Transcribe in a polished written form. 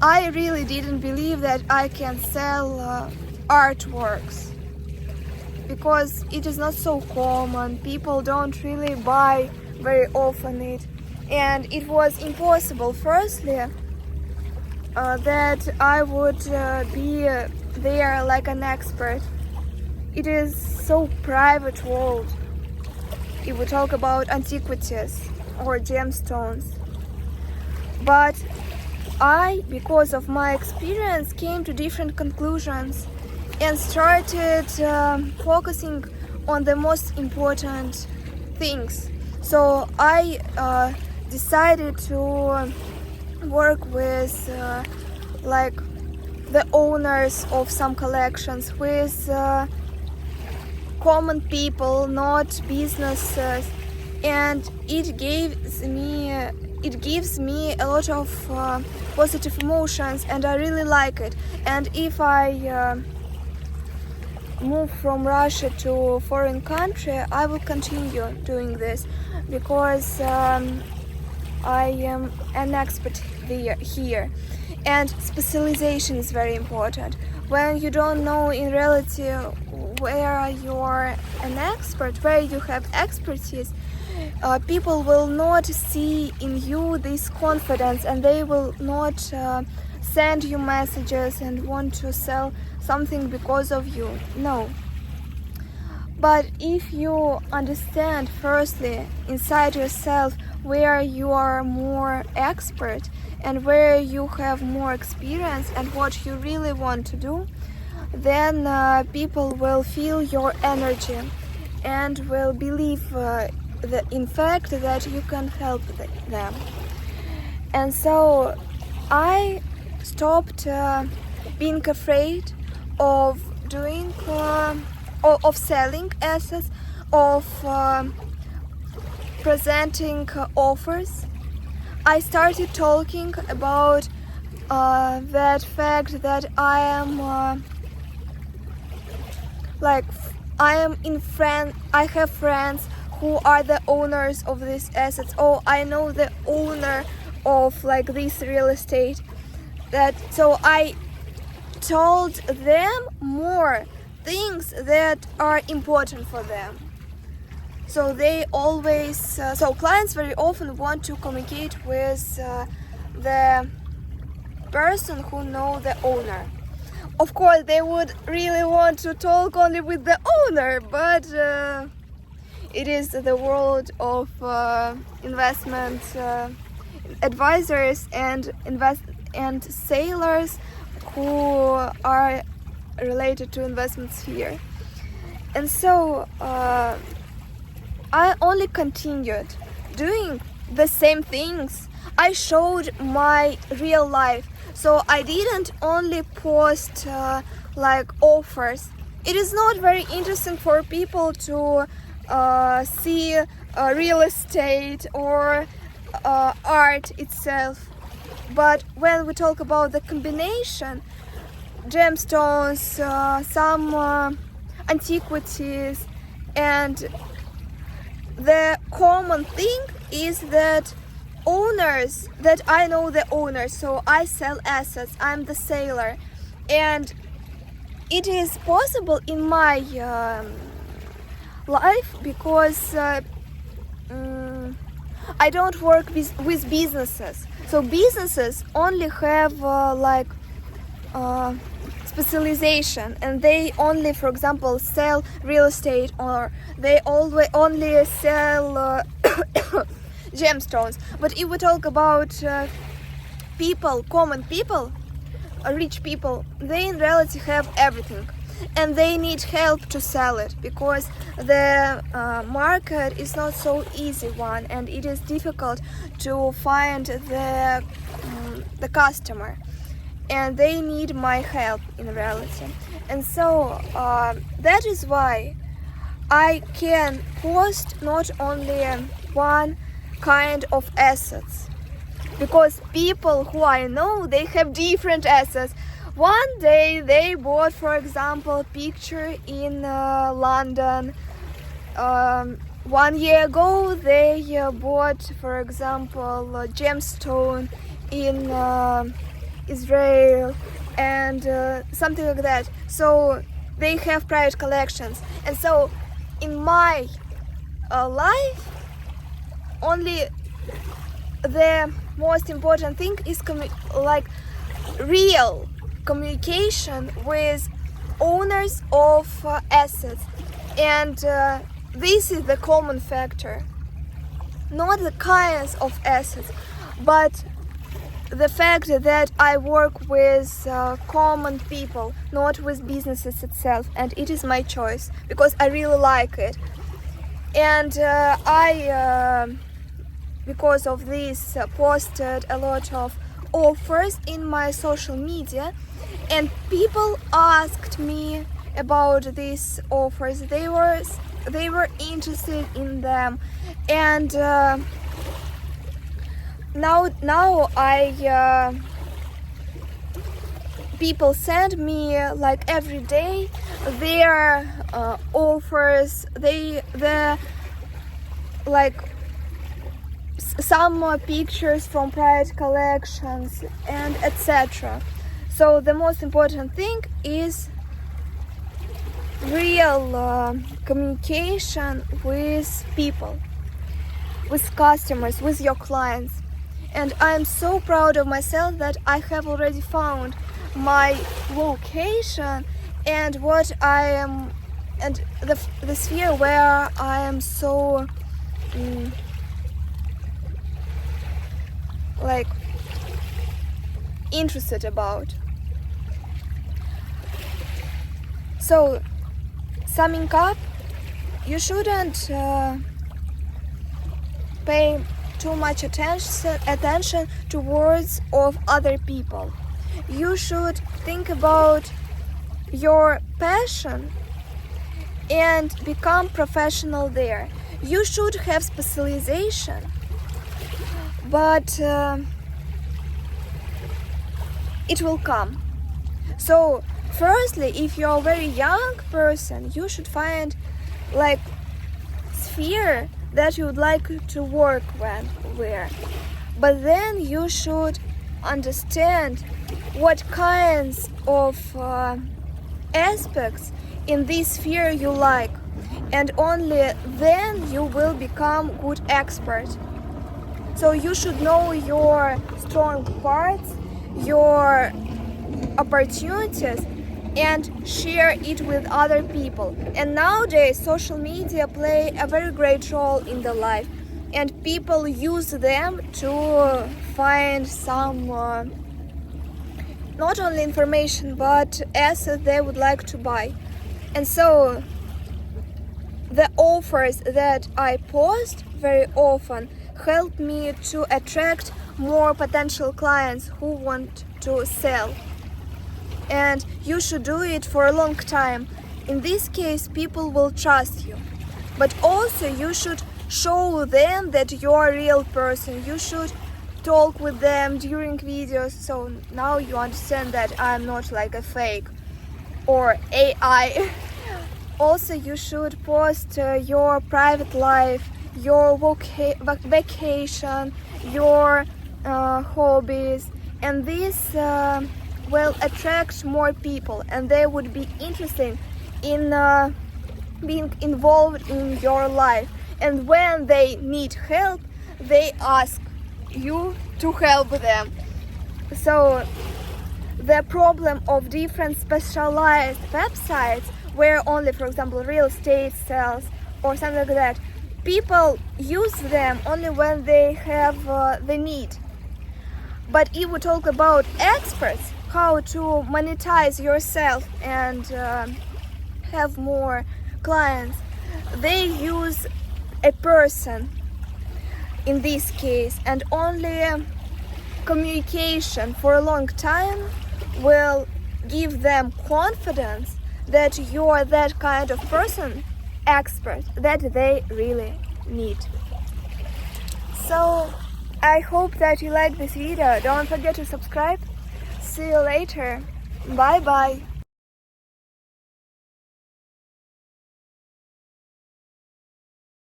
I really didn't believe that I can sell artworks, because it is not so common. People don't really buy very often it, and it was impossible. Firstly, that I would be there like an expert. It is so private world. If we talk about antiquities or gemstones, but I, because of my experience, came to different conclusions and started focusing on the most important things. So I decided to work with like the owners of some collections, with common people, not businesses, and it gives me a lot of positive emotions, and I really like it. And if I move from Russia to a foreign country, I will continue doing this, because I am an expert here, and specialization is very important. When you don't know in reality where you're an expert, where you have expertise, people will not see in you this confidence, and they will not send you messages and want to sell something because of you. No. But if you understand firstly inside yourself where you are more expert and where you have more experience and what you really want to do, then people will feel your energy and will believe in fact that you can help them. And so I stopped being afraid of doing of selling assets, of presenting offers. I started talking about that fact that I am I have friends who are the owners of these assets. Oh, I know the owner of like this real estate. So I told them more things that are important for them. So they always, so clients very often want to communicate with the person who know the owner. Of course, they would really want to talk only with the owner, but it is the world of investment advisors and sailors who are related to investment sphere. And so I only continued doing the same things. I showed my real life. So I didn't only post like offers. It is not very interesting for people to see real estate or art itself. But when we talk about the combination, gemstones, some antiquities, and the common thing is that owners, that I know the owners, so I sell assets, I'm the seller, and it is possible in my life because I don't work with businesses. So businesses only have specialization, and they only, for example, sell real estate, or they only sell gemstones. But if we talk about people, common people, rich people, they in reality have everything, and they need help to sell it, because the market is not so easy one, and it is difficult to find the customer, and they need my help in reality. And so that is why I can post not only one kind of assets, because people who I know, they have different assets. One day they bought, for example, a picture in London. 1 year ago they bought, for example, a gemstone in Israel, and something like that. So they have private collections, and so in my life, only the most important thing is like real communication with owners of assets, and this is the common factor, not the kinds of assets, but the fact that I work with common people, not with businesses itself, and it is my choice because I really like it. And because of this, posted a lot of offers in my social media, and people asked me about these offers. They were interested in them, and now people send me like every day their offers. The like some pictures from private collections and etc. So the most important thing is real communication with people, with customers, with your clients. And I'm so proud of myself that I have already found my location and what I am, and the sphere where I am so like interested about. So summing up, you shouldn't pay too much attention to words of other people. You should think about your passion and become professional there. You should have specialization, but it will come. So firstly, if you're a very young person, you should find like sphere that you would like to work where. But then you should understand what kinds of aspects in this sphere you like, and only then you will become good expert. So you should know your strong parts, your opportunities, and share it with other people. And nowadays social media play a very great role in the life, and people use them to find some not only information but assets they would like to buy. And so the offers that I post very often help me to attract more potential clients who want to sell. And you should do it for a long time. In this case, people will trust you. But also you should show them that you're a real person. You should talk with them during videos, so now you understand that I'm not like a fake or AI. Also, you should post your private life, your vacation, your hobbies, and this will attract more people, and they would be interested in being involved in your life. And when they need help, they ask you to help them. So the problem of different specialized websites where only, for example, real estate sells or something like that, people use them only when they have the need. But if we talk about experts, how to monetize yourself and have more clients, they use a person in this case, and only communication for a long time will give them confidence that you're that kind of person, expert, that they really need. So I hope that you like this video. Don't forget to subscribe. See you later. Bye bye.